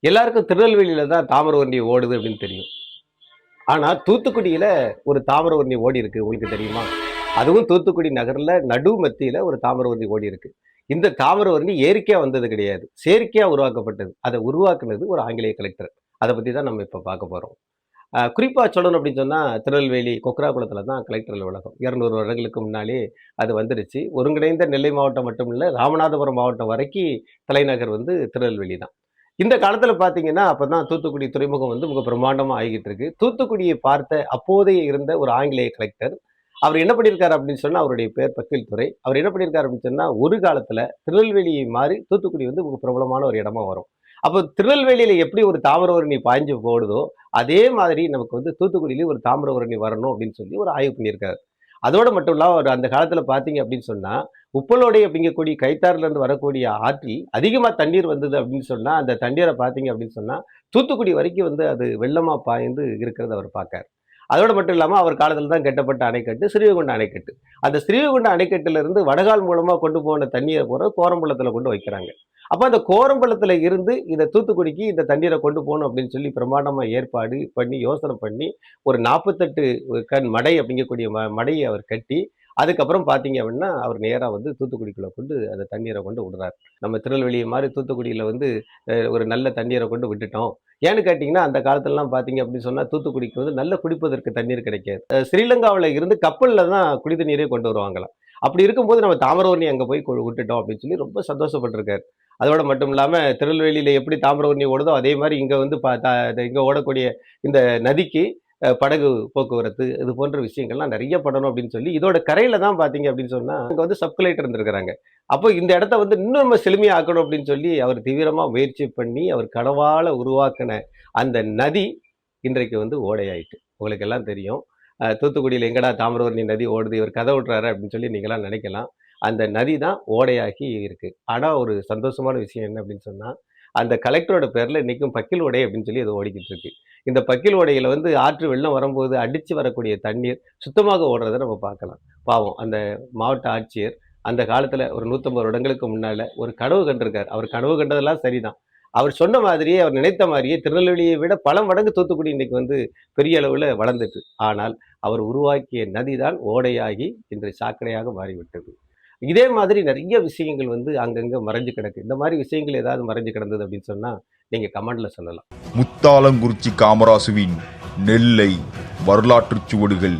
எல்லாருக்கும் திருநெல்வேலியில தான் தாமிரபரணி ஓடுது அப்படின்னு தெரியும். ஆனா தூத்துக்குடியில ஒரு தாமிரபரணி ஓடி இருக்கு. உங்களுக்கு தெரியுமா? அதுவும் தூத்துக்குடி நகர்ல நடு மத்தியில ஒரு தாமிரபரணி ஓடி இருக்கு. இந்த தாமிரபரணி இயற்கையா வந்தது கிடையாது. செயற்கையா உருவாக்கப்பட்டது. அதை உருவாக்குனது ஒரு ஆங்கிலேய கலெக்டர். அத பத்தி தான் நம்ம இப்ப பார்க்க போறோம். குறிப்பா சொல்லணும் அப்படின்னு சொன்னா, திருநெல்வேலி கொக்ராகுளத்துல தான் கலெக்டர் அலுவலகம். 200 வருடங்களுக்கு முன்னாலே அது வந்துருச்சு. ஒருங்கிணைந்த நெல்லை மாவட்டம் மட்டும் இல்ல, ராமநாதபுரம் மாவட்டம் வரைக்கு தலைநகர் வந்து திருநெல்வேலி தான். இந்த காலத்துல பார்த்தீங்கன்னா, அப்பதான் தூத்துக்குடி துறைமுகம் வந்து மிக பிரம்மாண்டமா ஆகிட்டு இருக்கு. தூத்துக்குடியை பார்த்த அப்போதைய இருந்த ஒரு ஆங்கிலேய கலெக்டர், அவர் என்ன பண்ணியிருக்காரு அப்படின்னு சொன்னா, அவருடைய பேர் பக்கில் துரை. அவர் என்ன பண்ணியிருக்காரு அப்படின்னு சொன்னா, ஒரு காலத்துல திருநெல்வேலியை மாறி தூத்துக்குடி வந்து மிக பிரபலமான ஒரு இடமா வரும். அப்போ திருநெல்வேலியில எப்படி ஒரு தாமிரபரணி பாய்ஞ்சு போடுதோ, அதே மாதிரி நமக்கு வந்து தூத்துக்குடியிலயும் ஒரு தாமிரபரணி வரணும் அப்படின்னு சொல்லி ஒரு ஆய்வு பண்ணியிருக்காரு. அதோட மட்டும் இல்லாம அவர் அந்த காலத்துல பார்த்தீங்க அப்படின்னு சொன்னா, உப்பலோடை அப்படிங்கக்கூடிய கைத்தாறுல இருந்து வரக்கூடிய ஆற்றில் அதிகமா தண்ணீர் வந்தது அப்படின்னு சொன்னா, அந்த தண்ணீர பார்த்தீங்க அப்படின்னு சொன்னா, தூத்துக்குடி வரைக்கும் வந்து அது வெள்ளமா பாய்ந்து இருக்கிறத அவர் பார்த்தார். அதோட மட்டும் இல்லாம அவர் காலத்துல தான் கட்டப்பட்ட அணைக்கட்டு ஸ்ரீவைகுண்டம் அணைக்கட்டு. அந்த ஸ்ரீவைகுண்டம் அணைக்கட்டுல இருந்து வடகால் மூலமா கொண்டு போன தண்ணீரை பூரா கோரம்பள்ளத்துல கொண்டு வைக்கிறாங்க. அப்ப அந்த கோரம்பள்ளத்துல இருந்து இத தூத்துக்குடிக்கு இந்த தண்ணீரை கொண்டு போகணும் அப்படின்னு சொல்லி பிரம்மாண்டமா ஏற்பாடு பண்ணி, யோசனை பண்ணி, ஒரு 48 கண் மடை அப்படிங்கக்கூடிய மடையை அவர் கட்டி, அதுக்கப்புறம் பார்த்தீங்க அப்படின்னா, அவர் நேரா வந்து தூத்துக்குடிக்குள்ள கொண்டு அந்த தண்ணீரை கொண்டு விடுறார். நம்ம திருநெல்வேலிய மாரி தூத்துக்குடியில வந்து ஒரு நல்ல தண்ணீரை கொண்டு விட்டுட்டோம். ஏன்னு கேட்டீங்கன்னா, அந்த காலத்துலலாம் பார்த்தீங்க அப்படின்னு சொன்னா, தூத்துக்குடிக்கு வந்து நல்ல குடிப்பதற்கு தண்ணீர் கிடைக்காது. ஸ்ரீலங்காவுல இருந்து கப்பல்ல தான் குடி தண்ணீரே கொண்டு வருவாங்களாம். அப்படி இருக்கும்போது நம்ம தாமிரபரணி அங்க போய் விட்டுட்டோம் அப்படின்னு சொல்லி ரொம்ப சந்தோஷப்பட்டுருக்காரு. அதோட மட்டும் இல்லாம திருநெல்வேலியில எப்படி தாமிரபரணி ஓடுதோ, அதே மாரி இங்க வந்து இங்க ஓடக்கூடிய இந்த நதிக்கு படகு போக்குவரத்து இது போன்ற விஷயங்கள்லாம் நெறைய பண்ணணும் அப்படின்னு சொல்லி, இதோட கரையில தான் பார்த்தீங்க அப்படின்னு சொன்னா, அங்க வந்து சப் கலெக்டர் இருந்திருக்கிறாங்க. அப்போ இந்த இடத்த வந்து இன்னும் நம்ம செழுமையா ஆக்கணும் அப்படின்னு சொல்லி, அவர் தீவிரமா முயற்சி பண்ணி, அவர் கனவால உருவாக்குன அந்த நதி இன்றைக்கு வந்து ஓடையாயிட்டு. உங்களுக்கு எல்லாம் தெரியும். தூத்துக்குடியில எங்கடா தாமிரபரணி நதி ஓடுது, இவர் கதை விட்றாரு அப்படின்னு சொல்லி நீங்கலாம் நினைக்கலாம். அந்த நதி தான் ஓடையாகி இருக்கு. ஆனா ஒரு சந்தோஷமான விஷயம் என்ன அப்படின்னு சொன்னா, அந்த கலெக்டரோட பேர்ல இன்னைக்கும் பக்கில் ஓடை அப்படின்னு சொல்லி அது ஓடிக்கிட்டு இருக்கு. இந்த பக்கில் ஓடையில வந்து ஆற்று வெள்ளம் வரும்போது அடிச்சு வரக்கூடிய தண்ணீர் சுத்தமாக ஓடுறத நம்ம பார்க்கலாம். பாவம் அந்த மாவட்ட ஆட்சியர் அந்த காலத்துல ஒரு 150 வருடங்களுக்கு முன்னால ஒரு கனவு கண்டிருக்காரு. அவர் கனவு கண்டதெல்லாம் சரிதான். அவர் சொன்ன மாதிரியே, அவர் நினைத்த மாரியே திருநெல்வேலியை விட பல மடங்கு தூத்துக்குடி இன்னைக்கு வந்து பெரிய அளவுல வளர்ந்துட்டு. ஆனால் அவர் உருவாக்கிய நதிதான் ஓடையாகி இன்று சாக்கடையாக மாறிவிட்டது. இதே மாதிரி நிறைய விஷயங்கள் வந்து அங்கங்க மறைஞ்சு கிடக்கு. இந்த மாரி விஷயங்கள் ஏதாவது மறைஞ்சு கிடந்தது அப்படின்னு சொன்னா, நீங்க கமெண்ட்ல சொல்லலாம். முத்தாலங்குறிச்சி காமராசுவின் நெல்லை வரலாற்றுச் சுவடுகள்.